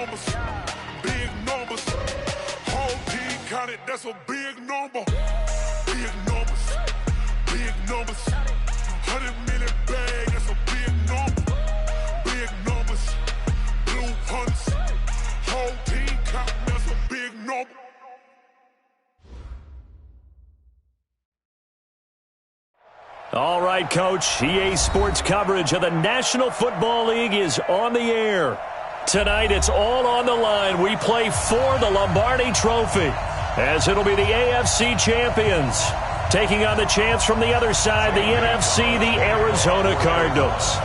numbers. Big numbers. Whole team counted, that's a big number. Big numbers. Big numbers. 100 million bag, that's a big number. Big numbers. Blue hunts. Whole team counting, that's a big number. All right, Coach. EA Sports coverage of the National Football League is on the air. Tonight, it's all on the line. We play for the Lombardi Trophy, as it'll be the AFC champions taking on the champs from the other side, the NFC, the Arizona Cardinals.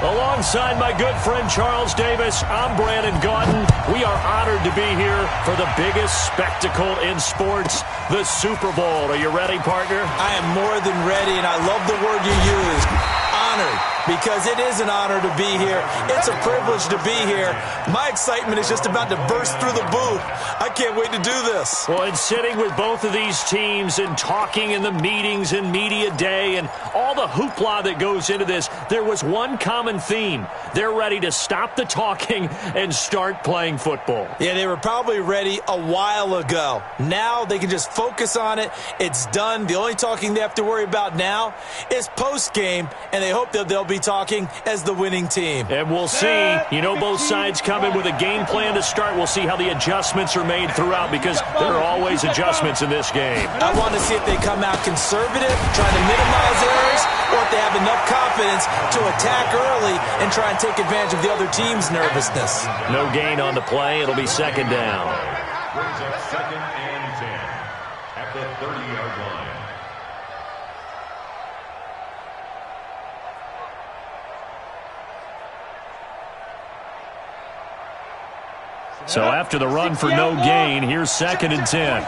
Alongside my good friend Charles Davis, I'm Brandon Gaudin. We are honored to be here for the biggest spectacle in sports, the Super Bowl. Are you ready, partner? I am more than ready, and I love the word you used, honored, because it is an honor to be here. It's a privilege to be here. My excitement is just about to burst through the booth. I can't wait to do this. Well, and sitting with both of these teams and talking in the meetings and media day and all the hoopla that goes into this, there was one common theme. They're ready to stop the talking and start playing football. Yeah, they were probably ready a while ago. Now they can just focus on it. It's done. The only talking they have to worry about now is post-game, and they hope that they'll be talking as the winning team. And we'll see. You know, both sides come in with a game plan to start. We'll see how the adjustments are made throughout, because there are always adjustments in this game. I want to see if they come out conservative, trying to minimize errors, or if they have enough confidence to attack early and try and take advantage of the other team's nervousness. No gain on the play. It'll be second down. Brings up second and 10 at the 30-yard line. So after the run for no gain, here's second and 10.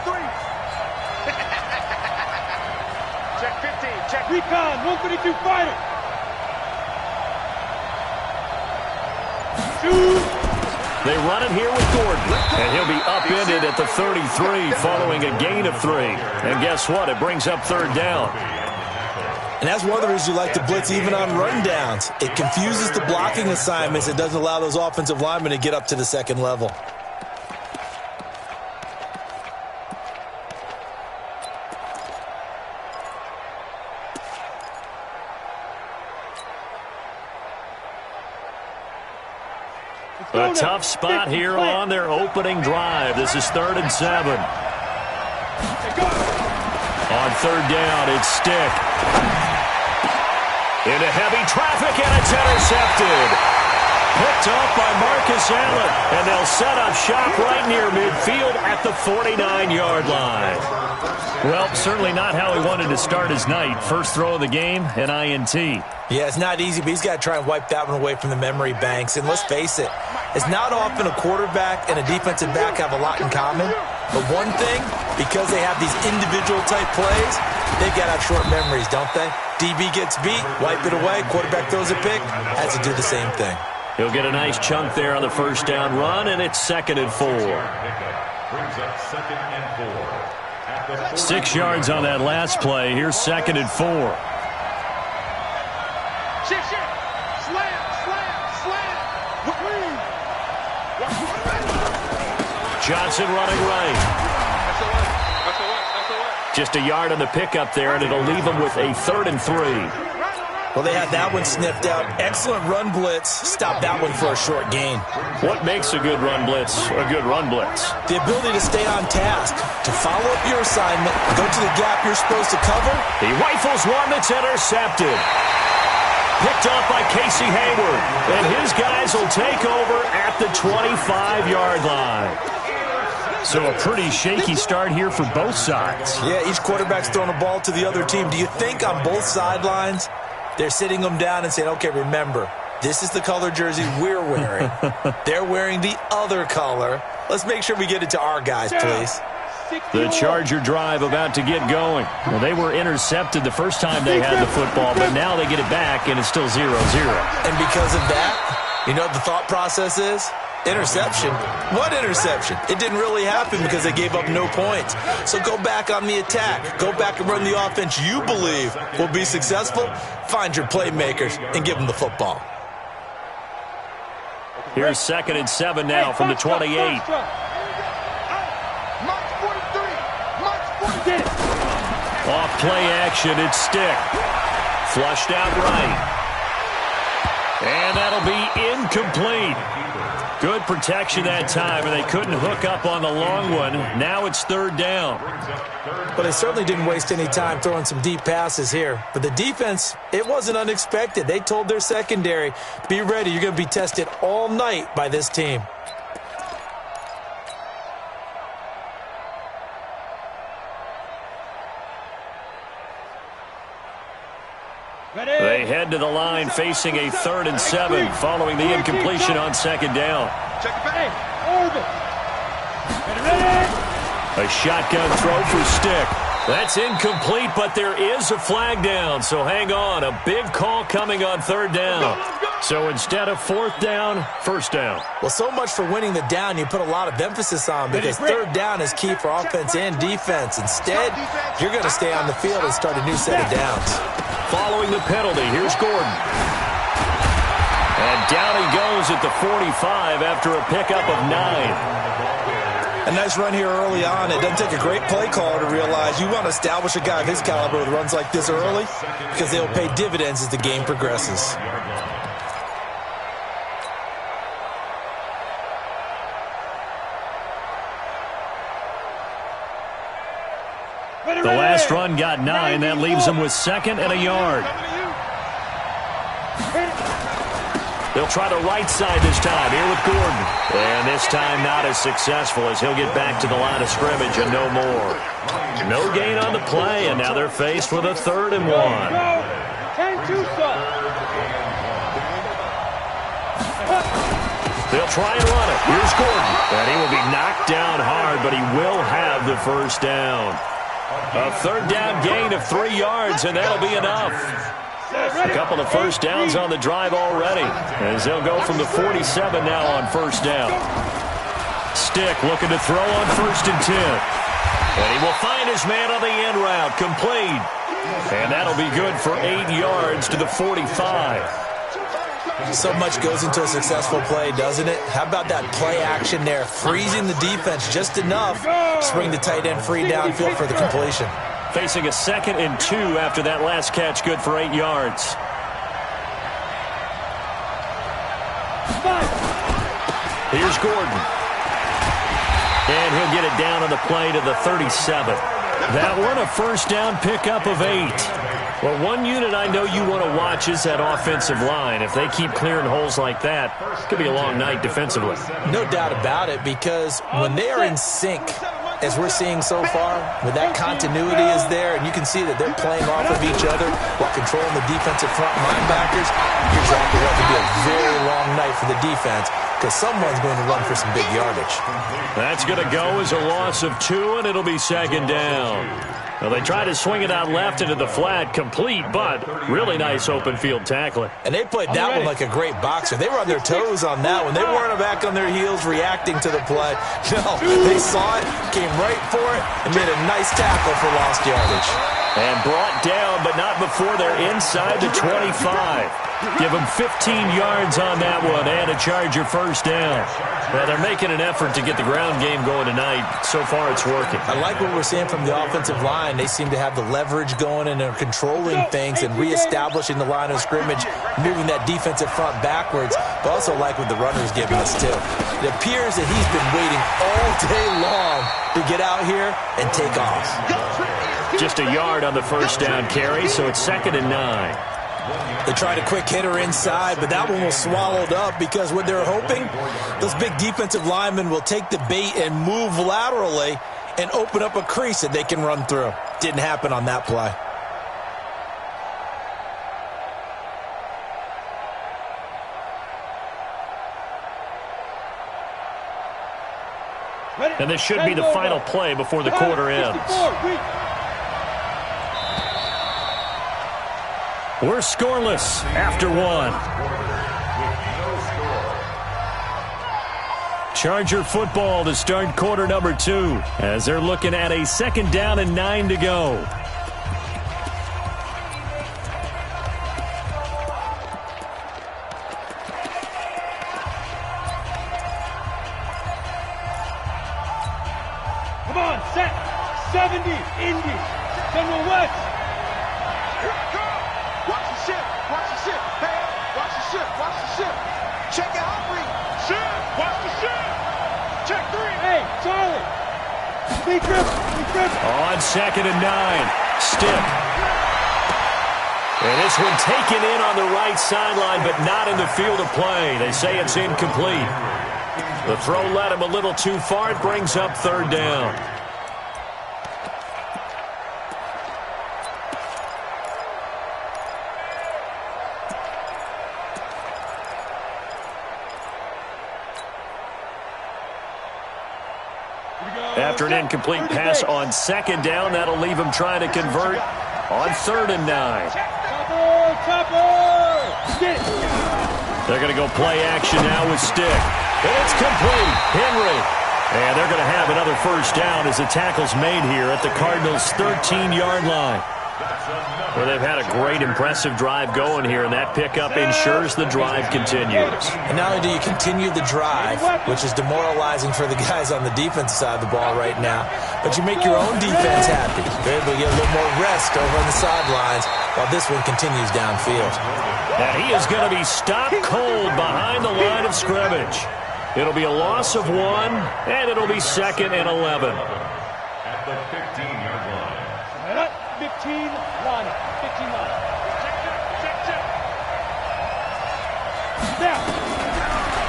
Check 15, check recon, 132 fighter. They run it here with Gordon, and he'll be upended at the 33 following a gain of 3. And guess what? It brings up third down. And that's one of the reasons you like to blitz even on rundowns. It confuses the blocking assignments. It doesn't allow those offensive linemen to get up to the second level. A tough spot here on their opening drive. This is 3rd and 7. On third down, it's Stick. Into heavy traffic, and it's intercepted. Picked up by Marcus Allen, and they'll set up shop right near midfield at the 49-yard line. Well, certainly not how he wanted to start his night. First throw of the game, an INT. Yeah, it's not easy, but he's got to try and wipe that one away from the memory banks. And let's face it, it's not often a quarterback and a defensive back have a lot in common. But one thing, because they have these individual-type plays, they've got to have short memories, don't they? DB gets beat, wipe it away, quarterback throws a pick, has to do the same thing. He'll get a nice chunk there on the first down run, and it's 2nd and 4. Brings up 2nd and 4. 6 yards on that last play. Here's 2nd and 4. Shift, shift. Slam, slam, slam. Johnson running right. Just a yard on the pickup there, and it'll leave him with a 3rd and 3. Well, they had that one sniffed out. Excellent run blitz. Stop that one for a short gain. What makes a good run blitz a good run blitz? The ability to stay on task, to follow up your assignment, go to the gap you're supposed to cover. He rifles one that's intercepted. Picked up by Casey Hayward, and his guys will take over at the 25-yard line. So a pretty shaky start here for both sides. Yeah, each quarterback's throwing a ball to the other team. Do you think on both sidelines they're sitting them down and saying, okay, remember, this is the color jersey we're wearing. They're wearing the other color. Let's make sure we get it to our guys, please. The Charger drive about to get going. Well, they were intercepted the first time they had the football, but now they get it back, and it's still 0-0. And because of that, you know what the thought process is? Interception? What interception? It didn't really happen because they gave up no points. So go back on the attack. Go back and run the offense you believe will be successful. Find your playmakers and give them the football. Here's 2nd and 7 now from the 28. Off play action, it's Stick. Flushed out right. And that'll be incomplete. Good protection that time, and they couldn't hook up on the long one. Now it's 3rd down. But they certainly didn't waste any time throwing some deep passes here. But the defense, it wasn't unexpected. They told their secondary, be ready, you're going to be tested all night by this team. They head to the line facing a 3rd and 7 following the incompletion on 2nd down. A shotgun throw for Stick. That's incomplete, but there is a flag down, so hang on. A big call coming on 3rd down. So instead of 4th down, 1st down. Well, so much for winning the down you put a lot of emphasis on because 3rd down is key for offense and defense. Instead, you're going to stay on the field and start a new set of downs. Following the penalty, here's Gordon. And down he goes at the 45 after a pickup of 9. A nice run here early on. It doesn't take a great play caller to realize you want to establish a guy of his caliber with runs like this early because they'll pay dividends as the game progresses. The last run got 9. That leaves them with 2nd and a yard. They'll try the right side this time here with Gordon. And this time not as successful as he'll get back to the line of scrimmage and no more. No gain on the play, and now they're faced with a 3rd and 1. They'll try and run it. Here's Gordon. And he will be knocked down hard, but he will have the 1st down. A 3rd down gain of 3 yards, and that'll be enough. A couple of 1st downs on the drive already, as they'll go from the 47 now on 1st down. Stick looking to throw on 1st and 10. And he will find his man on the end route, complete. And that'll be good for 8 yards to the 45. So much goes into a successful play, doesn't it? How about that play action there, freezing the defense just enough to bring the tight end free downfield for the completion. Facing a 2nd and 2 after that last catch, good for 8 yards. Here's Gordon. And he'll get it down on the play to the 37. That one a 1st down pickup of 8. Well, one unit I know you want to watch is that offensive line. If they keep clearing holes like that, it could be a long night defensively. No doubt about it, because when they are in sync, as we're seeing so far, when that continuity is there, and you can see that they're playing off of each other while controlling the defensive front linebackers, you're exactly right. It could be a very long night for the defense because someone's going to run for some big yardage. That's going to go as a loss of 2, and it'll be 2nd down. Well, they try to swing it out left into the flat, complete, but really nice open field tackling. And they played that one like a great boxer. They were on their toes on that one. They weren't back on their heels reacting to the play. No, they saw it, came right for it, and made a nice tackle for lost yardage. And brought down, but not before they're inside the 25. Give them 15 yards on that one and a Charger 1st down. Well, they're making an effort to get the ground game going tonight. So far, it's working. I like what we're seeing from the offensive line. They seem to have the leverage going and they're controlling things and reestablishing the line of scrimmage, moving that defensive front backwards, but also like what the runner's giving us, too. It appears that he's been waiting all day long to get out here and take off. Just a yard on the 1st down carry, so it's 2nd and 9. They tried a quick hitter inside, but that one was swallowed up because what they're hoping, those big defensive linemen will take the bait and move laterally and open up a crease that they can run through. Didn't happen on that play. And this should be the final play before the quarter ends. We're scoreless after 1. Charger football to start quarter number 2 as they're looking at a 2nd down and 9 to go. Come on, set. 70, Indy. General West. Here it comes. Watch the ship. Watch the ship. Hey, watch the ship. Watch the ship. Check out three. Ship. Watch the ship. Check three. Hey, Charlie. Speed grip. On 2nd and 9. Stick. And this one taken in on the right sideline, but not in the field of play. They say it's incomplete. The throw led him a little too far. It brings up 3rd down. After an incomplete pass on 2nd down, that'll leave him trying to convert on 3rd and 9. They're going to go play action now with Stick. And it's complete. Henry. And they're going to have another 1st down as the tackle's made here at the Cardinals' 13-yard line. Well, they've had a great, impressive drive going here, and that pickup ensures the drive continues. And not only do you continue the drive, which is demoralizing for the guys on the defensive side of the ball right now, but you make your own defense happy. They're able to get a little more rest over on the sidelines while this one continues downfield. And he is going to be stopped cold behind the line of scrimmage. It'll be a loss of 1, and it'll be 2nd and 11. At the 15-yard line. 15 line.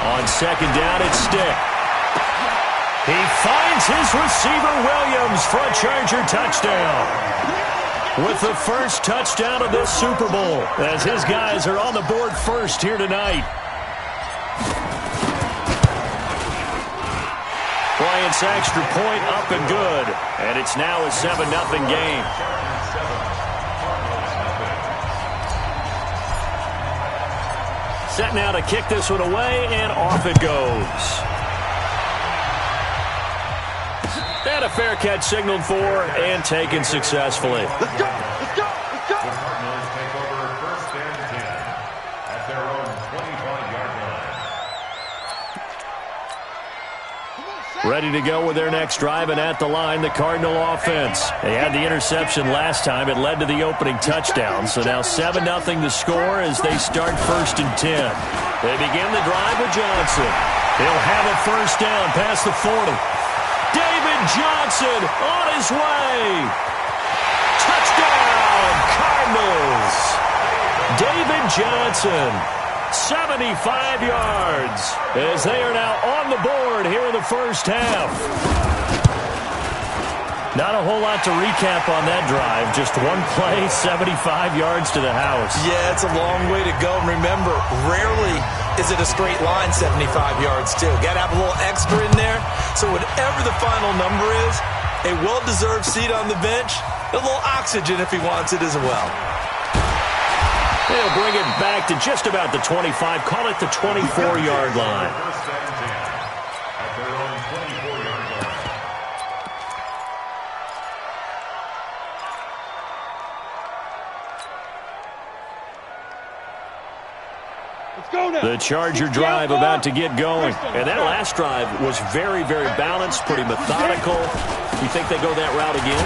On 2nd down, it's Stick. He finds his receiver, Williams, for a Charger touchdown. With the first touchdown of this Super Bowl, as his guys are on the board first here tonight. Bryant's extra point up and good, and it's now a 7-0 game. Set now to kick this one away, and off it goes. And a fair catch signaled for and taken successfully. Let's go. The Cardinals take over 1st and 10 at their own 25-yard line. Ready to go with their next drive, and at the line, the Cardinal offense. They had the interception last time. It led to the opening touchdown. So now 7-0 to score as they start 1st and 10. They begin the drive with Johnson. He'll have a 1st down past the 40. David Johnson on his way. Touchdown, Cardinals. David Johnson, 75 yards, as they are now on the board here in the 1st half. Not a whole lot to recap on that drive. Just one play, 75 yards to the house. Yeah, it's a long way to go. And remember, rarely is it a straight line 75 yards, too. Got to have a little extra in there. So whatever the final number is, a well-deserved seat on the bench, a little oxygen if he wants it as well. They'll bring it back to just about the 25. Call it the 24-yard line. 1st and 10 at their own 24-yard line. The Charger drive about to get going. And that last drive was very, very balanced, pretty methodical. You think they go that route again?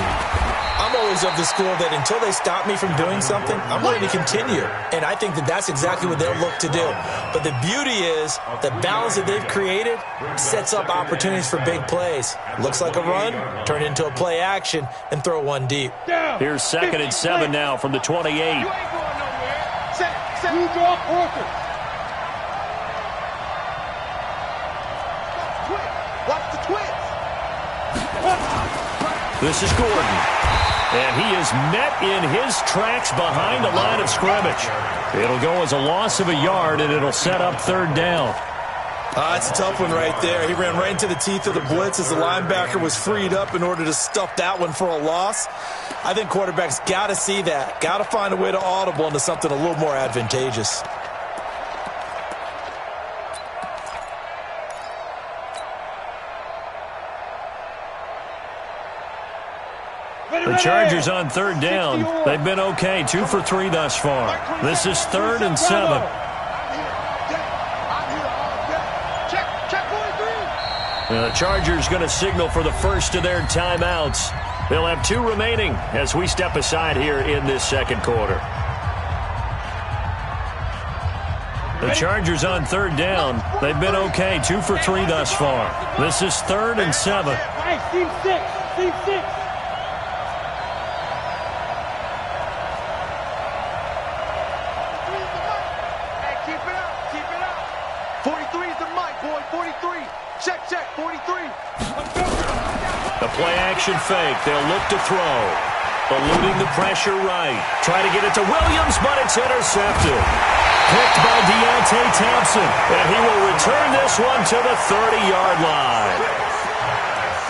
I'm always of the school that until they stop me from doing something, I'm ready to continue. And I think that that's exactly what they'll look to do. But the beauty is the balance that they've created sets up opportunities for big plays. Looks like a run, turn it into a play action, and throw one deep. Here's 2nd and 7 now from the 28. You ain't going nowhere. Set. You draw Parker. Watch the twist. This is Gordon. And he is met in his tracks behind the line of scrimmage. It'll go as a loss of a yard, and it'll set up 3rd down. It's a tough one right there. He ran right into the teeth of the blitz as the linebacker was freed up in order to stuff that one for a loss. I think quarterbacks got to see that. Got to find a way to audible into something a little more advantageous. The Chargers on 3rd down. They've been okay, 2 for 3 thus far. This is 3rd and 7. The Chargers going to signal for the first of their timeouts. They'll have 2 remaining as we step aside here in this second quarter. The Chargers on 3rd down. They've been okay, 2 for 3 thus far. This is 3rd and 7. Hey, team 6. Team 6. Hey, keep it up. Keep it up. 43 is the mic, boy. 43. Check, 43. The play-action fake. They'll look to throw. Eluding the pressure right. Try to get it to Williams, but it's intercepted. Picked by Deontay Thompson, and he will return this one to the 30-yard line.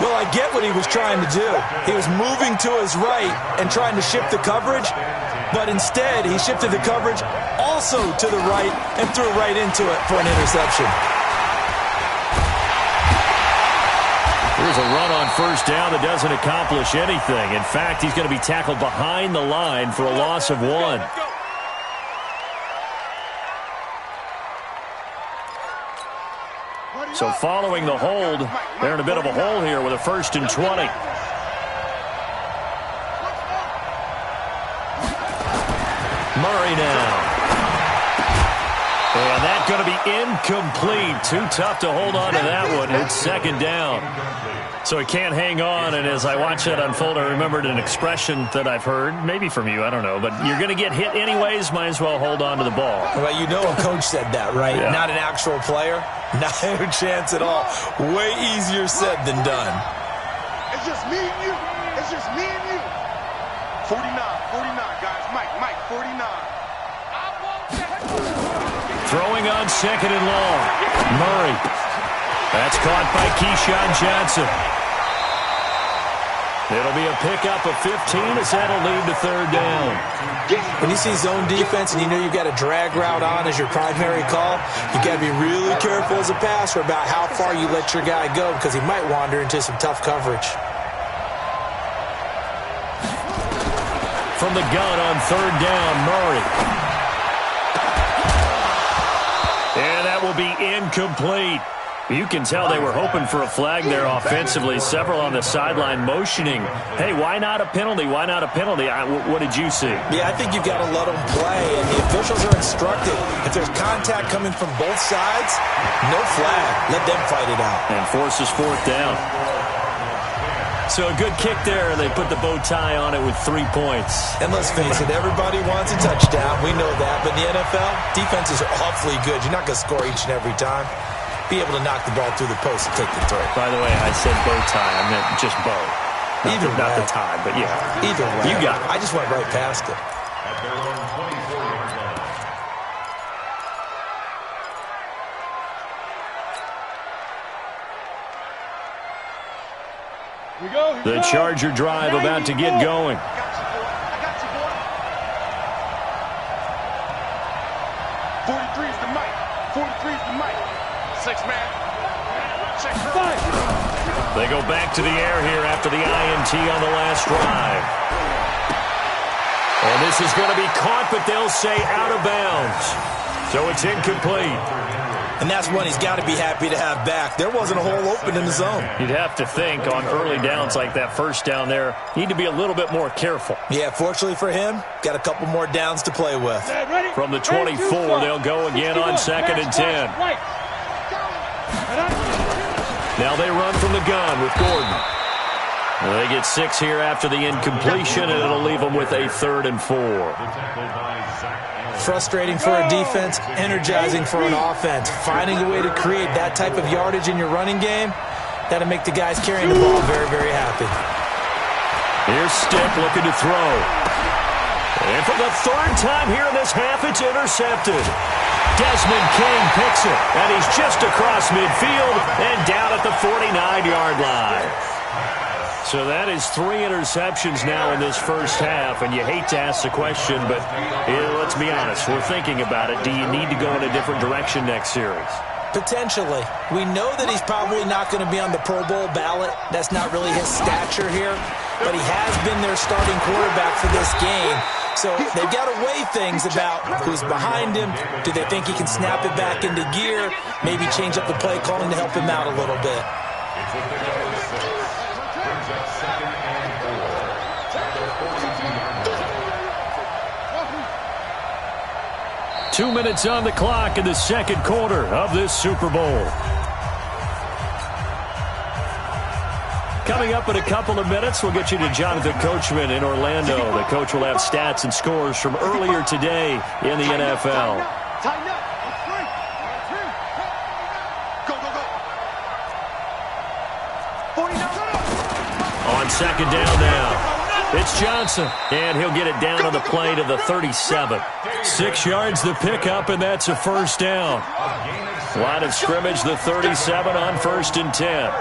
Well, I get what he was trying to do. He was moving to his right and trying to shift the coverage, but instead he shifted the coverage also to the right and threw right into it for an interception. Here's a run on 1st down that doesn't accomplish anything. In fact, he's going to be tackled behind the line for a loss of 1. So following the hold, they're in a bit of a hole here with a 1st and 20. Murray now. And that's going to be incomplete. Too tough to hold on to that one. It's 2nd down. So he can't hang on, and as I watch that unfold, I remembered an expression that I've heard, maybe from you, I don't know, but you're going to get hit anyways, might as well hold on to the ball. Well, you know a coach said that, right? Yeah. Not an actual player. Not a chance at all. Way easier said than done. It's just me and you. It's just me and you. 49, guys. Mike, 49. Throwing on 2nd and long. Murray. That's caught by Keyshawn Johnson. It'll be a pickup of 15 as that'll lead to 3rd down. When you see zone defense and you know you've got a drag route on as your primary call, you got to be really careful as a passer about how far you let your guy go because he might wander into some tough coverage. From the gun on 3rd down, Murray. And that will be incomplete. You can tell they were hoping for a flag there offensively. Several on the sideline motioning, hey, why not a penalty? Why not a penalty? What did you see? Yeah, I think you've got to let them play, and the officials are instructed. If there's contact coming from both sides, no flag. Let them fight it out. And forces 4th down. So a good kick there. They put the bow tie on it with 3 points. And let's face it, everybody wants a touchdown. We know that. But in the NFL, defenses are awfully good. You're not going to score each and every time. Be able to knock the ball through the post and take the throw. By the way, I said bow tie. I meant just bow. Not the tie, but yeah. Either way. You got it. I just went right past it. At their own 24-yard line. Here we go. The Charger drive about to get going. I got you, boy. 43 is the mic. 43 is the mic. 6-man. Check 5. They go back to the air here after the INT on the last drive. And this is going to be caught, but they'll say out of bounds. So it's incomplete. And that's one he's got to be happy to have back. There wasn't a hole open in the zone. You'd have to think on early downs like that 1st down there, you need to be a little bit more careful. Yeah, fortunately for him, got a couple more downs to play with. From the 24, they'll go again on 2nd and 10. Now they run from the gun with Gordon. They get 6 here after the incompletion, and it'll leave them with a 3rd and 4. Frustrating for a defense, energizing for an offense. Finding a way to create that type of yardage in your running game, that'll make the guys carrying the ball very, very happy. Here's Stick looking to throw. And for the 3rd time here in this half, it's intercepted. Desmond King picks it, and he's just across midfield and down at the 49-yard line. So that is 3 interceptions now in this first half, and you hate to ask the question, but let's be honest, we're thinking about it. Do you need to go in a different direction next series? Potentially. We know that he's probably not going to be on the Pro Bowl ballot. That's not really his stature here, but he has been their starting quarterback for this game. So they've got to weigh things about who's behind him. Do they think he can snap it back into gear? Maybe change up the play calling to help him out a little bit. It's a pickup of 6. Brings up 2nd and 4. At the 42-yard line. 2 minutes on the clock in the second quarter of this Super Bowl. Coming up in a couple of minutes, we'll get you to Jonathan Coachman in Orlando. The coach will have stats and scores from earlier today in the NFL. Tighten up. Go, go, go. 49. On second down now. It's Johnson, and he'll get it down on the play to the 37. 6 yards the pickup, and that's a first down. Line of scrimmage, the 37 on 1st and 10.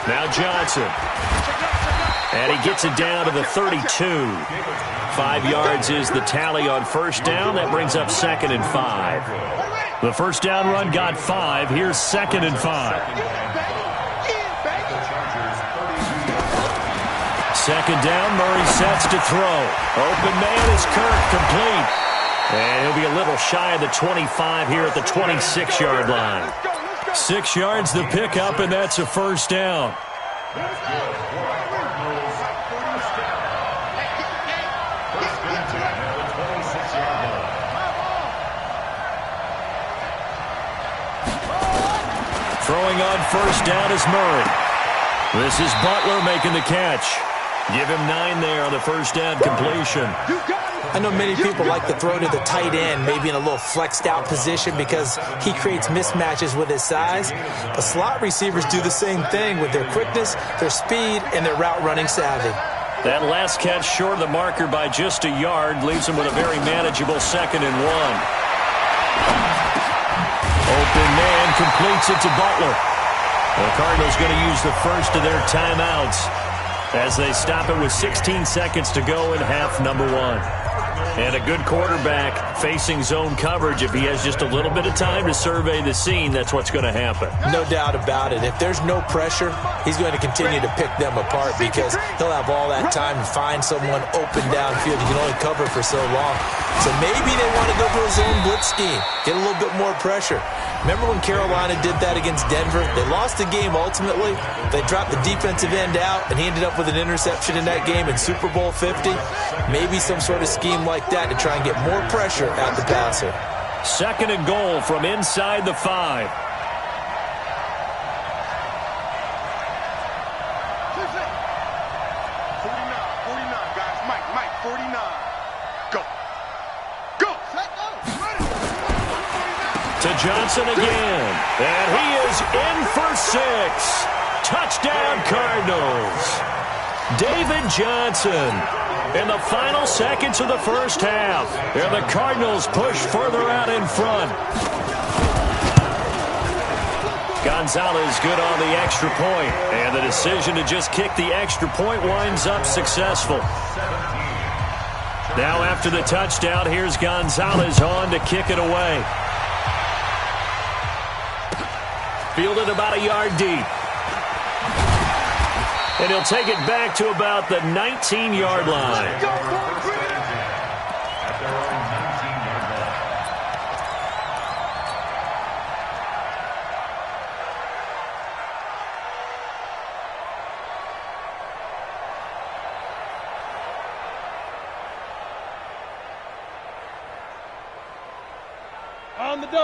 Now Johnson. And he gets it down to the 32. 5 yards is the tally on first down. That brings up 2nd and 5. The first down run got 5. Here's 2nd and 5. Second down, Murray sets to throw. Open man is Kirk, complete. And he'll be a little shy of the 25 here at the 26-yard line. 6 yards the pickup, and that's a first down. Throwing on first down is Murray. This is Butler making the catch. Give him 9 there on the first down completion. I know many people like to throw to the tight end, maybe in a little flexed out position because he creates mismatches with his size. But slot receivers do the same thing with their quickness, their speed, and their route running savvy. That last catch short of the marker by just a yard leaves him with a very manageable 2nd and 1. Open man completes it to Butler. The Cardinals going to use the first of their timeouts as they stop it with 16 seconds to go in half number 1. And a good quarterback facing zone coverage. If he has just a little bit of time to survey the scene, that's what's going to happen. No doubt about it. If there's no pressure, he's going to continue to pick them apart because he'll have all that time to find someone open downfield. He can only cover for so long. So maybe they want to go for a zone blitz scheme, get a little bit more pressure. Remember when Carolina did that against Denver? They lost the game ultimately. They dropped the defensive end out, and he ended up with an interception in that game in Super Bowl 50. Maybe some sort of scheme like that to try and get more pressure at the passer. 2nd and goal from inside the 5. 49, guys. Mike, 49. Go. Go. To Johnson again. And he is in for 6. Touchdown, Cardinals. David Johnson in the final seconds of the first half. And the Cardinals push further out in front. Gonzalez good on the extra point. And the decision to just kick the extra point winds up successful. Now after the touchdown, here's Gonzalez on to kick it away. Fielded about a yard deep. And he'll take it back to about the 19-yard line.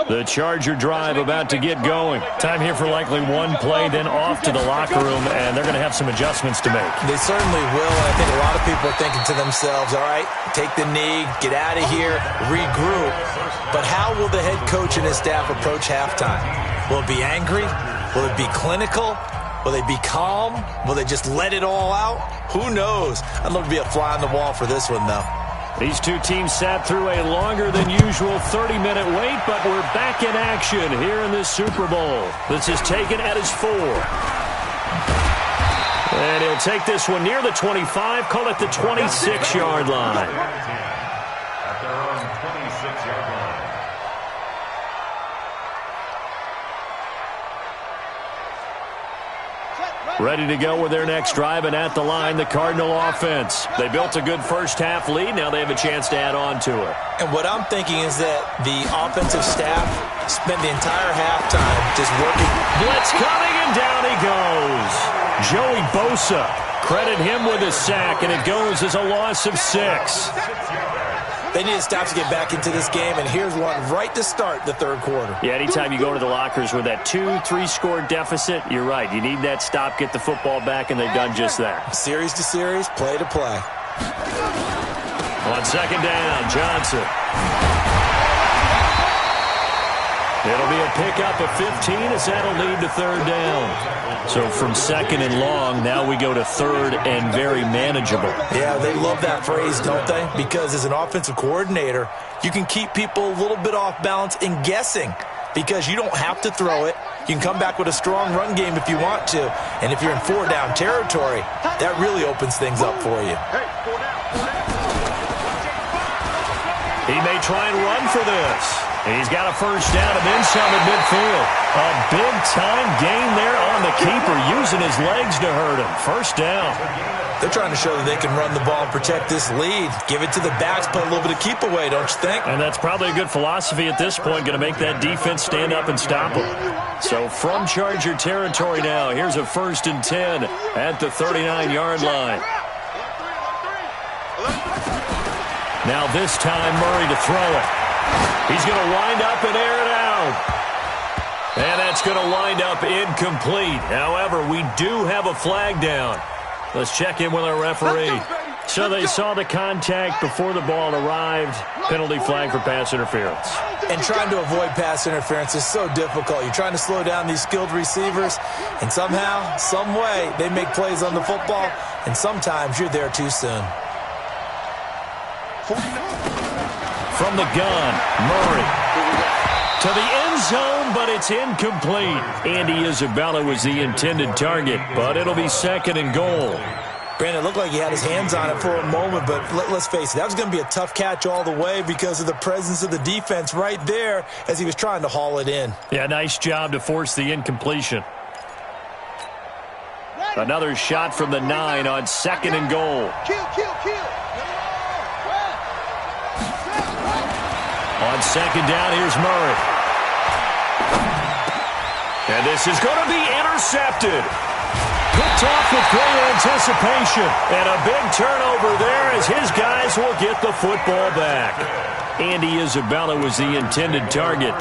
The Charger drive about to get going. Time here for likely one play, then off to the locker room, and they're going to have some adjustments to make. They certainly will, and I think a lot of people are thinking to themselves, all right, take the knee, get out of here, regroup. But how will the head coach and his staff approach halftime? Will it be angry? Will it be clinical? Will they be calm? Will they just let it all out? Who knows? I'd love to be a fly on the wall for this one, though. These two teams sat through a longer than usual 30-minute wait, but we're back in action here in this Super Bowl. This is taken at his 4. And he'll take this one near the 25, call it the 26-yard line. At their own 26-yard line. Ready to go with their next drive, and at the line, the Cardinal offense. They built a good first-half lead. Now they have a chance to add on to it. And what I'm thinking is that the offensive staff spent the entire halftime just working. Blitz coming, and down he goes. Joey Bosa, credit him with a sack, and it goes as a loss of 6. They need to stop to get back into this game, and here's one right to start the third quarter. Yeah, anytime you go to the lockers with that 2-3 score deficit, you're right. You need that stop, get the football back, and they've done just that. Series to series, play to play. On second down, Johnson. It'll be a pickup of 15 as that'll lead to third down. So from second and long, now we go to third and very manageable. Yeah, they love that phrase, don't they? Because as an offensive coordinator, you can keep people a little bit off balance in guessing because you don't have to throw it. You can come back with a strong run game if you want to. And if you're in 4-down territory, that really opens things up for you. He may try and run for this. He's got a first down and then some at midfield. A big-time gain there on the keeper, using his legs to hurt him. First down. They're trying to show that they can run the ball and protect this lead. Give it to the backs, play a little bit of keep away, don't you think? And that's probably a good philosophy at this point, going to make that defense stand up and stop them. So from Charger territory now, here's a 1st and 10 at the 39-yard line. Now this time, Murray to throw it. He's going to wind up and air it out. And that's going to wind up incomplete. However, we do have a flag down. Let's check in with our referee. So they saw the contact before the ball arrived. Penalty flag for pass interference. And trying to avoid pass interference is so difficult. You're trying to slow down these skilled receivers, and somehow, some way, they make plays on the football, and sometimes you're there too soon. From the gun, Murray to the end zone, but it's incomplete. Andy Isabella was the intended target, but it'll be 2nd and goal. Brandon, it looked like he had his hands on it for a moment, but let's face it, that was going to be a tough catch all the way because of the presence of the defense right there as he was trying to haul it in. Yeah, nice job to force the incompletion. Another shot from the 9 on 2nd and goal. On 2nd down, here's Murray. And this is going to be intercepted. Picked off with great anticipation. And a big turnover there as his guys will get the football back. Andy Isabella was the intended target.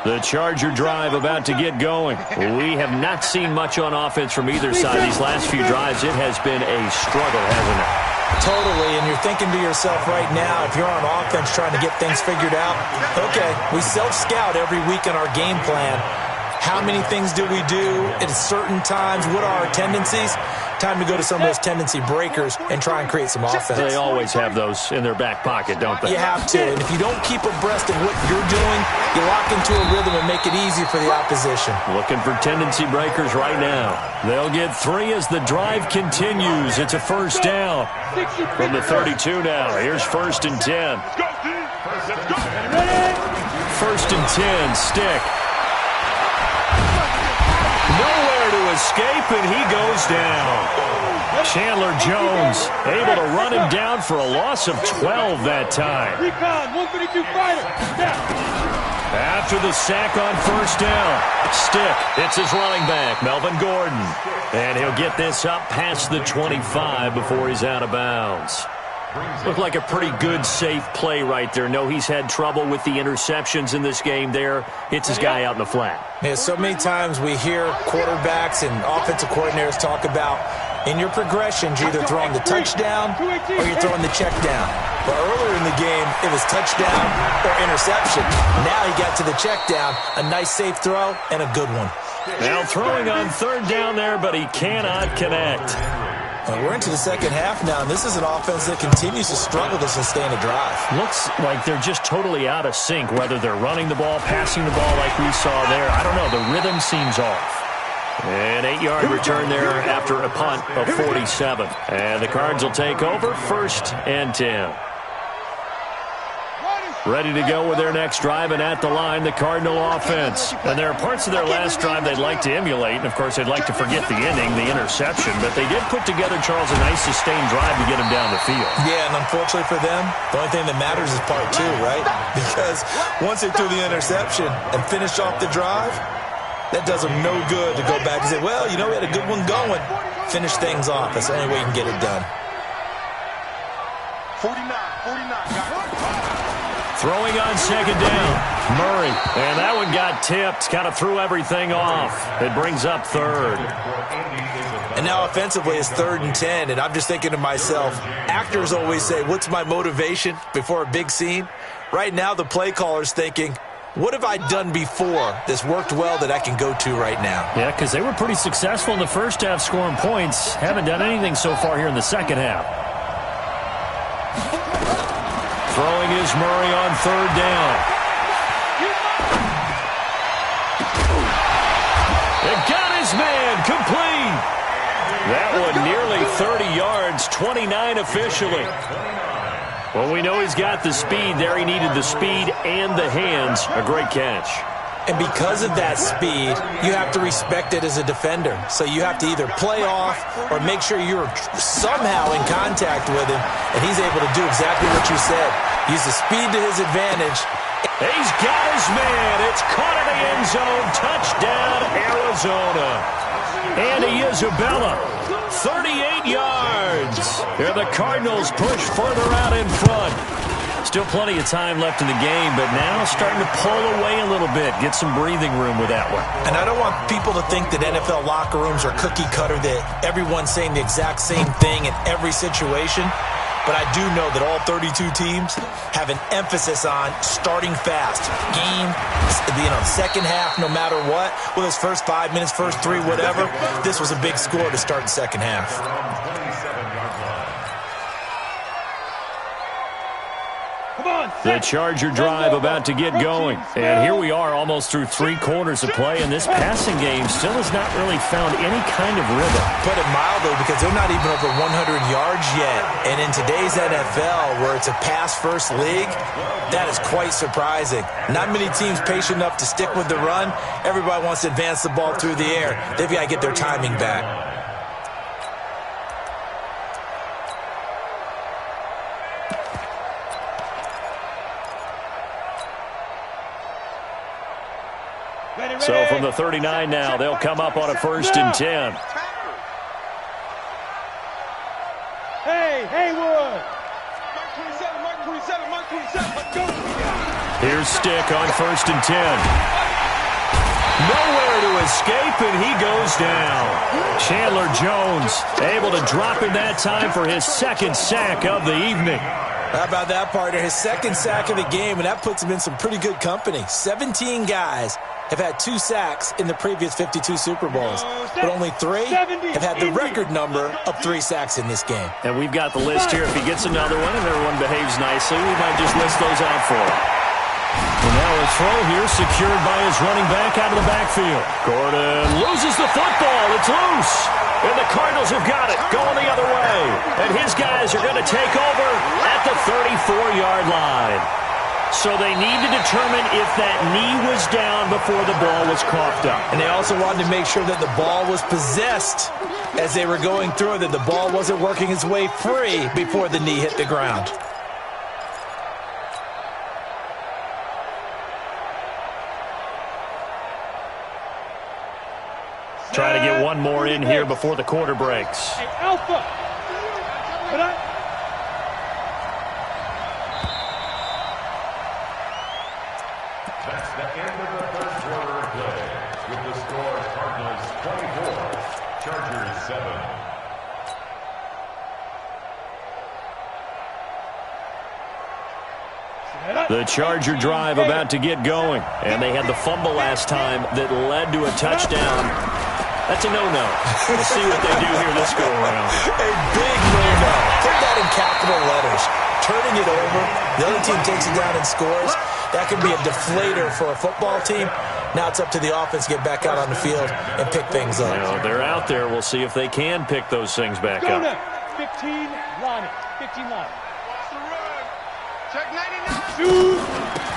The Charger drive about to get going. We have not seen much on offense from either side. These last few drives, it has been a struggle, hasn't it? Totally, and you're thinking to yourself right now, if you're on offense trying to get things figured out, okay, we self-scout every week in our game plan. How many things do we do at certain times? What are our tendencies? Time to go to some of those tendency breakers and try and create some offense. They always have those in their back pocket, don't they? You have to, and if you don't keep abreast of what you're doing, you lock into a rhythm and make it easy for the opposition. Looking for tendency breakers right now. They'll get 3 as the drive continues. It's a first down from the 32 now. Here's 1st and 10. 1st and 10, Stick. Nowhere to escape, and he goes down. Chandler Jones able to run him down for a loss of 12 that time. After the sack on first down, Stick hits his running back, Melvin Gordon. And he'll get this up past the 25 before he's out of bounds. Looked like a pretty good, safe play right there. No, he's had trouble with the interceptions in this game there. Hits his guy out in the flat. Yeah, so many times we hear quarterbacks and offensive coordinators talk about in your progressions, you're either throwing the touchdown or you're throwing the check down. But earlier in the game, it was touchdown or interception. Now he got to the check down, a nice safe throw, and a good one. Now throwing on third down there, but he cannot connect. And we're into the second half now, and this is an offense that continues to struggle to sustain a drive. Looks like they're just totally out of sync, whether they're running the ball, passing the ball like we saw there. I don't know. The rhythm seems off. An 8-yard return there after a punt of 47. And the Cards will take over 1st and 10. Ready to go with their next drive, and at the line, the Cardinal offense. And there are parts of their last drive they'd like to emulate, and of course they'd like to forget the ending, the interception, but they did put together, Charles, a nice sustained drive to get them down the field. Yeah, and unfortunately for them, the only thing that matters is part 2, right? Because once they threw the interception and finished off the drive, that does them no good to go back and say, well, you know, we had a good one going. Finish things off. That's the only way you can get it done. 49, got it. Throwing on 2nd down, Murray. And that one got tipped, kind of threw everything off. It brings up 3rd. And now offensively it's 3rd and 10, and I'm just thinking to myself, actors always say, what's my motivation before a big scene? Right now the play caller's thinking, what have I done before that's worked well that I can go to right now? Yeah, because they were pretty successful in the first half scoring points. Haven't done anything so far here in the second half. Throwing is Murray on 3rd down. It got his man complete. That one nearly 30 yards, 29 officially. Well, we know he's got the speed there. He needed the speed and the hands. A great catch. And because of that speed, you have to respect it as a defender. So you have to either play off or make sure you're somehow in contact with him, and he's able to do exactly what you said. Use the speed to his advantage. He's got his man. It's caught in the end zone. Touchdown, Arizona. Andy Isabella, 38 yards. Here the Cardinals push further out in front. Still plenty of time left in the game, but now starting to pull away a little bit. Get some breathing room with that one. And I don't want people to think that NFL locker rooms are cookie cutter, that everyone's saying the exact same thing in every situation. But I do know that all 32 teams have an emphasis on starting fast. Game, second half, no matter what. Whether it's first 5 minutes, first 3, whatever. This was a big score to start the second half. The Charger drive about to get going. And here we are almost through 3 quarters of play, and this passing game still has not really found any kind of rhythm. Put it mildly, because they're not even over 100 yards yet. And in today's NFL, where it's a pass-first league, that is quite surprising. Not many teams patient enough to stick with the run. Everybody wants to advance the ball through the air. They've got to get their timing back. So from the 39 now, they'll come up on a 1st and 10. Hey, Haywood. Mark 27, let's go. Here's Stick on 1st and 10. Nowhere to escape, and he goes down. Chandler Jones able to drop in that time for his 2nd sack of the evening. How about that, partner? His 2nd sack of the game, and that puts him in some pretty good company. 17 guys have had 2 sacks in the previous 52 Super Bowls, but only 3 have had the record number of 3 sacks in this game. And we've got the list here. If he gets another one and everyone behaves nicely, we might just list those out for him. And now a throw here secured by his running back out of the backfield. Gordon loses the football. It's loose. And the Cardinals have got it, going the other way. And his guys are going to take over at the 34-yard line. So they need to determine if that knee was down before the ball was coughed up. And they also wanted to make sure that the ball was possessed as they were going through, that the ball wasn't working its way free before the knee hit the ground. Try to get one more in here before the quarter breaks. Hey, Alpha. That's the end of the first quarter of play. With the score, Cardinals 24, Chargers 7. The Charger drive about to get going. And they had the fumble last time that led to a touchdown. That's a no-no. We'll see what they do here this go-around. A big no-no. Put that in capital letters. Turning it over, the other team takes it down and scores. That could be a deflator for a football team. Now it's up to the offense to get back out on the field and pick things up. Well, they're out there. We'll see if they can pick those things back up. 15 line. 15 line. Check 99.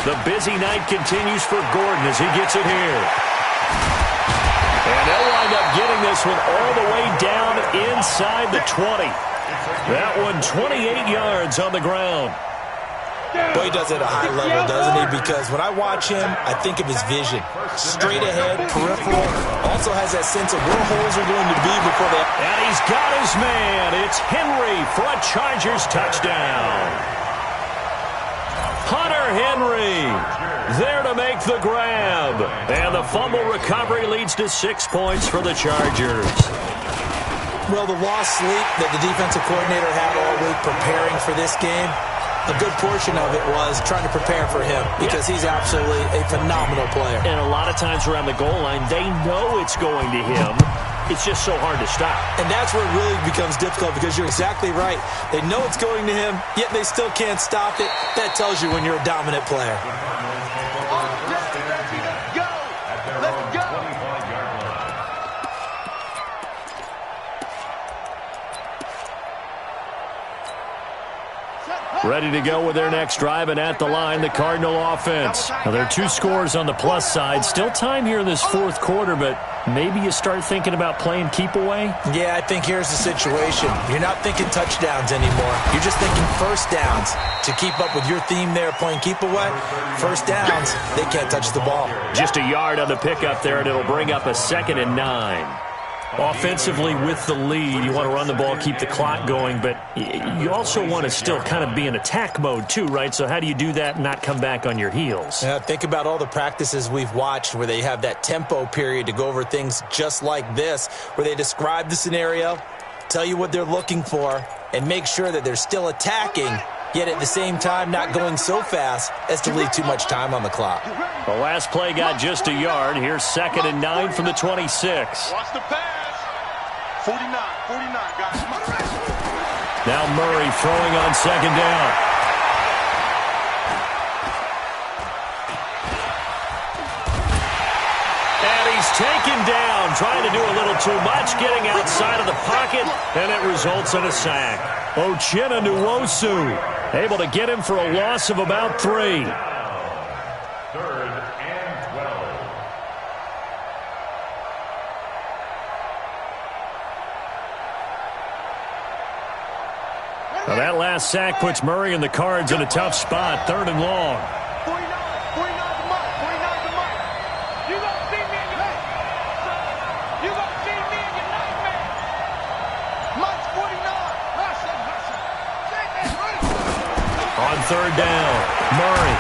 The busy night continues for Gordon as he gets it here. And they'll wind up getting this one all the way down inside the 20. That one 28 yards on the ground. Boy, he does it at a high level, doesn't he? Because when I watch him, I think of his vision. Straight ahead, peripheral. Also has that sense of where holes are going to be before they... And he's got his man. It's Henry for a Chargers touchdown. Hunter Henry there to make the grab. And the fumble recovery leads to 6 points for the Chargers. Well, the lost sleep that the defensive coordinator had all week preparing for this game, a good portion of it was trying to prepare for him because he's absolutely a phenomenal player. And a lot of times around the goal line, they know it's going to him. It's just so hard to stop. And that's where it really becomes difficult because you're exactly right. They know it's going to him, yet they still can't stop it. That tells you when you're a dominant player. Ready to go with their next drive, and at the line, the Cardinal offense. Now, there are 2 scores on the plus side. Still time here in this fourth quarter, but maybe you start thinking about playing keep away? Yeah, I think here's the situation. You're not thinking touchdowns anymore. You're just thinking first downs. To keep up with your theme there, playing keep away, first downs, they can't touch the ball. Just a yard on the pickup there, and it'll bring up a 2nd and 9. Offensively with the lead, you want to run the ball, keep the clock going, but you also want to still kind of be in attack mode too, right? So how do you do that and not come back on your heels? Yeah, think about all the practices we've watched where they have that tempo period to go over things just like this, where they describe the scenario, tell you what they're looking for, and make sure that they're still attacking, yet at the same time not going so fast as to leave too much time on the clock. The last play got just a yard. Here's 2nd and 9 from the 26. Watch the pass. 49, guys. Now Murray throwing on 2nd down. And he's taken down, trying to do a little too much, getting outside of the pocket, and it results in a sack. Jenopoly able to get him for a loss of about 3. 3rd and 12. Now that last sack puts Murray and the Cards in a tough spot, 3rd and long. 49 to Mike. 49 to Mike. You gonna see me in your night. You gonna see me in your nightmare. Mike's 49. On 3rd down, Murray.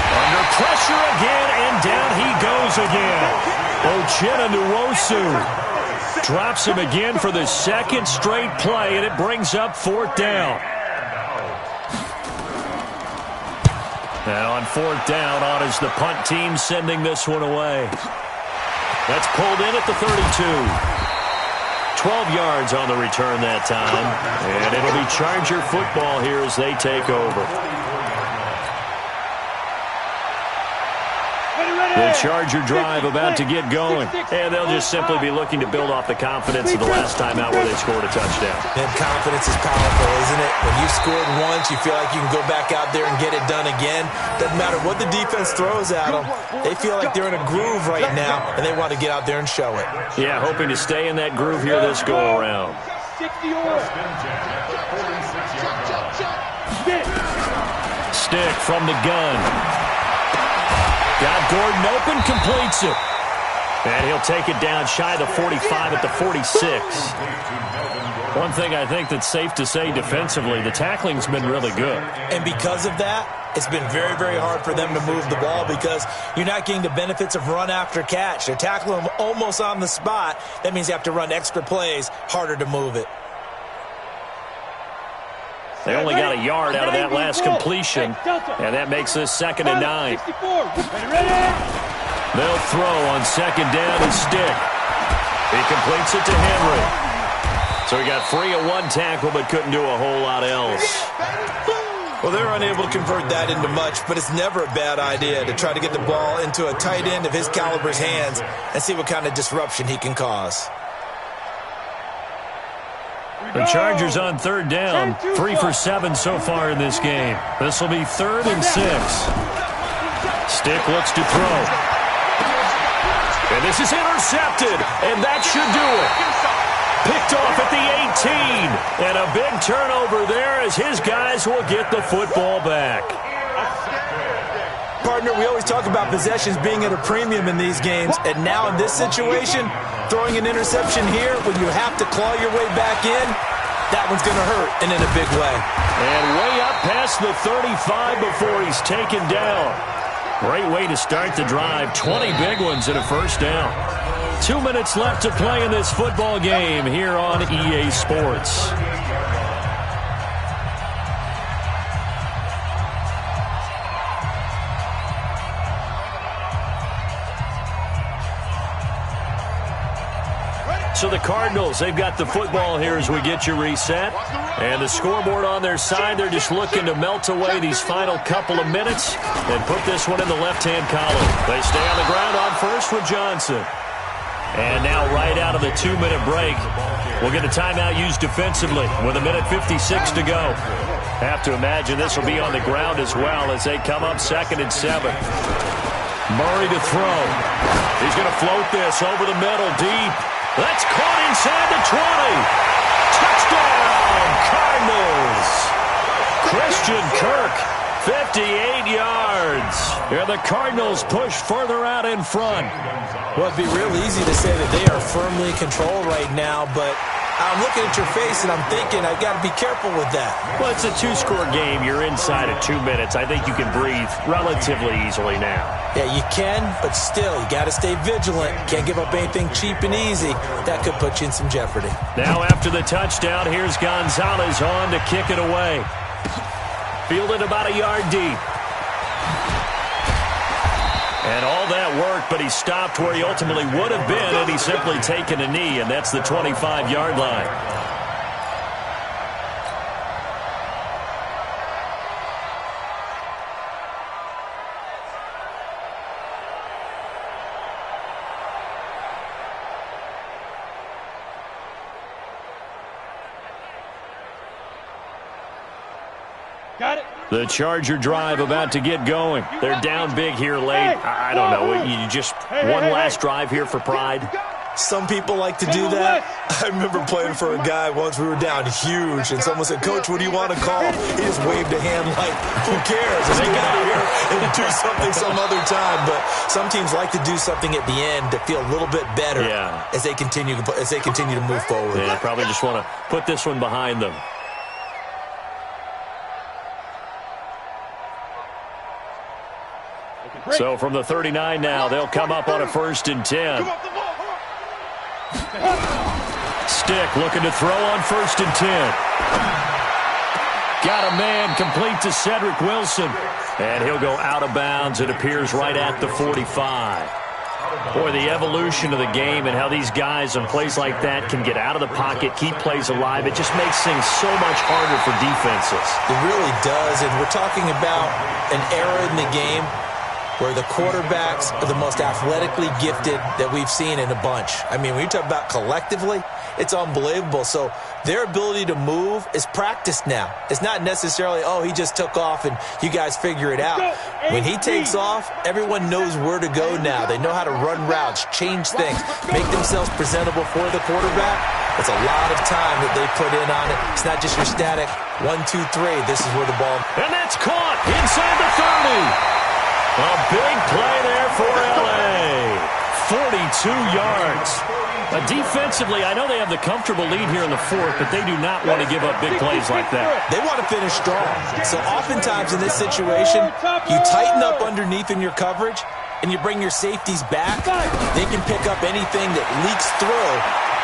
Under pressure again, and down he goes again. Jenopoly drops him again for the 2nd straight play, and it brings up 4th down. Now on 4th down, on is the punt team sending this one away. That's pulled in at the 32. 12 yards on the return that time, and it'll be Charger football here as they take over. The Charger drive about to get going. And they'll just simply be looking to build off the confidence of the last time out where they scored a touchdown. And confidence is powerful, isn't it? When you've scored once, you feel like you can go back out there and get it done again. Doesn't matter what the defense throws at them. They feel like they're in a groove right now, and they want to get out there and show it. Yeah, hoping to stay in that groove here this go-around. Stick from the gun. Got Gordon open, completes it. And he'll take it down shy of the 45 at the 46. One thing I think that's safe to say defensively, the tackling's been really good. And because of that, it's been very, very hard for them to move the ball because you're not getting the benefits of run after catch. They're tackling them almost on the spot. That means you have to run extra plays, harder to move it. They only got a yard out of that last completion, and that makes this 2nd and 9. They'll throw on 2nd down and Stick. He completes it to Henry. So he got free of one tackle but couldn't do a whole lot else. Well, they're unable to convert that into much, but it's never a bad idea to try to get the ball into a tight end of his caliber's hands and see what kind of disruption he can cause. The Chargers on third down, 3 for 7 so far in this game. This will be 3rd and 6. Stick looks to throw. And this is intercepted, and that should do it. Picked off at the 18, and a big turnover there as his guys will get the football back. Partner, we always talk about possessions being at a premium in these games, and now in this situation, throwing an interception here when you have to claw your way back in, that one's going to hurt, and in a big way. And way up past the 35 before he's taken down. Great way to start the drive. 20 big ones and a first down. 2 minutes left to play in this football game here on EA Sports. So the Cardinals, they've got the football here as we get you reset. And the scoreboard on their side, they're just looking to melt away these final couple of minutes and put this one in the left-hand column. They stay on the ground on first with Johnson. And now right out of the 2-minute break, we'll get a timeout used defensively with 1:56 to go. Have to imagine this will be on the ground as well as they come up 2nd and 7. Murray to throw. He's going to float this over the middle deep. That's caught inside the 20. Touchdown, Cardinals. Christian Kirk, 58 yards. Yeah, the Cardinals push further out in front. Well, it'd be real easy to say that they are firmly in control right now, but I'm looking at your face and I'm thinking I've got to be careful with that. Well, it's a 2-score game. You're inside of 2 minutes. I think you can breathe relatively easily now. Yeah, you can, but still, you got to stay vigilant. Can't give up anything cheap and easy. That could put you in some jeopardy. Now after the touchdown, here's Gonzalez on to kick it away. Fielded about a yard deep. And all that worked, but he stopped where he ultimately would have been, and he's simply taken a knee, and that's the 25-yard line. Got it. The Charger drive about to get going. They're down big here late. I don't know. You just one last drive here for pride? Some people like to do that. I remember playing for a guy once. We were down huge, and someone said, "Coach, what do you want to call?" He just waved a hand like, who cares? Let's get out of here and do something some other time. But some teams like to do something at the end to feel a little bit better as they continue to move forward. Yeah, they probably just want to put this one behind them. So from the 39 now, they'll come up on a 1st and 10. Stick looking to throw on 1st and 10. Got a man complete to Cedric Wilson. And he'll go out of bounds. It appears right at the 45. Boy, the evolution of the game and how these guys on plays like that can get out of the pocket, keep plays alive, it just makes things so much harder for defenses. It really does, and we're talking about an era in the game where the quarterbacks are the most athletically gifted that we've seen in a bunch. I mean, when you talk about collectively, it's unbelievable. So their ability to move is practiced now. It's not necessarily, oh, he just took off and you guys figure it out. When he takes off, everyone knows where to go now. They know how to run routes, change things, make themselves presentable for the quarterback. It's a lot of time that they put in on it. It's not just your static 1, 2, 3. This is where the ball... And that's caught inside the 30. A big play there for L.A. 42 yards. Defensively, I know they have the comfortable lead here in the 4th, but they do not want to give up big plays like that. They want to finish strong. So oftentimes in this situation, you tighten up underneath in your coverage, and you bring your safeties back. They can pick up anything that leaks through.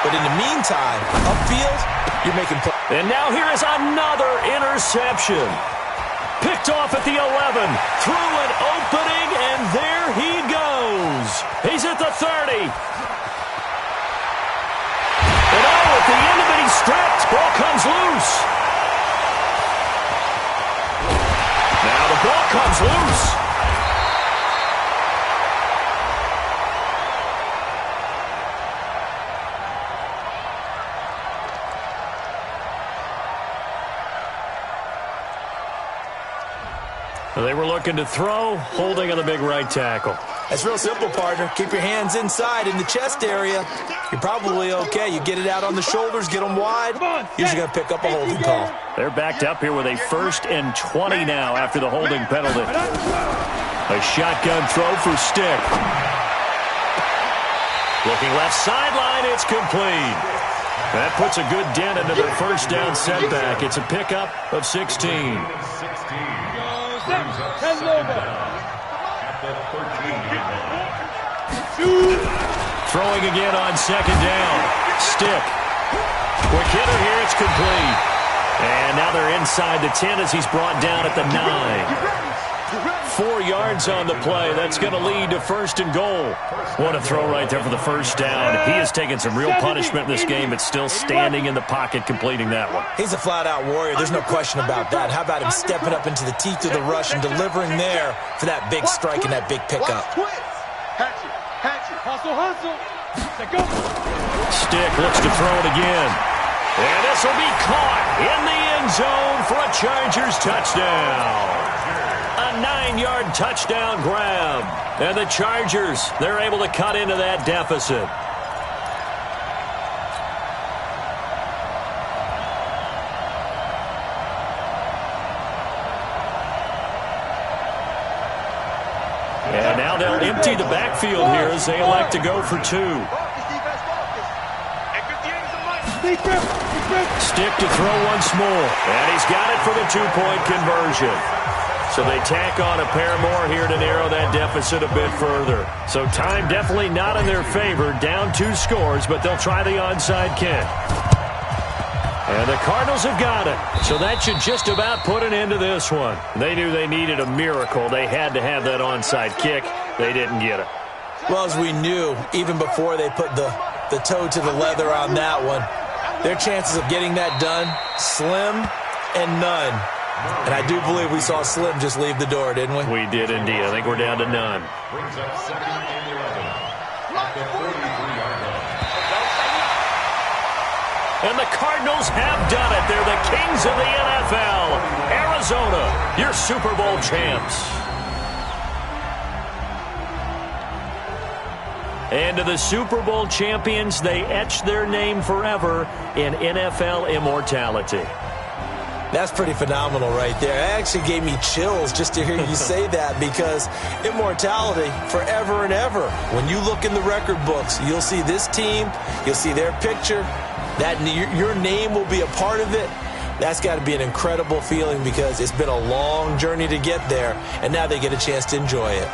But in the meantime, upfield, you're making plays. And now here is another interception. Picked off at the 11, through an opening, and there he goes. He's at the 30. at the end of it, he's stripped. Ball comes loose. Now the ball comes loose. They were looking to throw, holding on the big right tackle. That's real simple, partner. Keep your hands inside in the chest area. You're probably okay. You get it out on the shoulders, get them wide. Usually going to pick up a holding call. They're backed up here with a 1st and 20 now after the holding penalty. A shotgun throw for Stick. Looking left sideline, it's complete. That puts a good dent into their first down setback. It's a pickup of 16. Throwing again on 2nd down. Stick. Quick hitter here, it's complete. And now they're inside the 10 as he's brought down at the 9. 4 yards on the play. That's going to lead to 1st and goal. What a throw right there for the first down. He has taken some real punishment in this game, but still standing in the pocket completing that one. He's a flat-out warrior. There's no question about that. How about him stepping up into the teeth of the rush and delivering there for that big strike and that big pickup? Stick looks to throw it again. And this will be caught in the end zone for a Chargers touchdown. A 9-yard touchdown grab. And the Chargers, they're able to cut into that deficit. And now they'll empty the backfield here as they elect to go for 2. Stick to throw once more. And he's got it for the 2-point conversion. So they tack on a pair more here to narrow that deficit a bit further. So time definitely not in their favor. Down 2 scores, but they'll try the onside kick. And the Cardinals have got it. So that should just about put an end to this one. They knew they needed a miracle. They had to have that onside kick. They didn't get it. Well, as we knew, even before they put the toe to the leather on that one, their chances of getting that done, slim and none. And I do believe we saw Slim just leave the door, didn't we? We did indeed. I think we're down to none. Brings up 2nd and 11 at the 43-yard line. And the Cardinals have done it. They're the kings of the NFL. Arizona, your Super Bowl champs. And to the Super Bowl champions, they etch their name forever in NFL immortality. That's pretty phenomenal right there. It actually gave me chills just to hear you say that, because immortality forever and ever. When you look in the record books, you'll see this team, you'll see their picture, that your name will be a part of it. That's got to be an incredible feeling, because it's been a long journey to get there, and now they get a chance to enjoy it.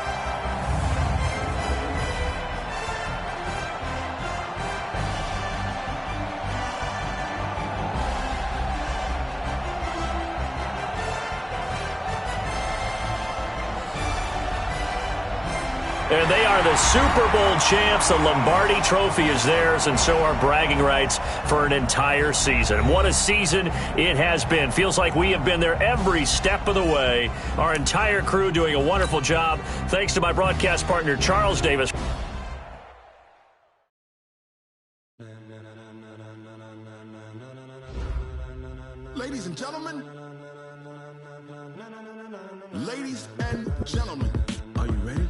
And they are the Super Bowl champs. The Lombardi Trophy is theirs, and so are bragging rights for an entire season. What a season it has been. Feels like we have been there every step of the way. Our entire crew doing a wonderful job. Thanks to my broadcast partner, Charles Davis. Ladies and gentlemen, are you ready?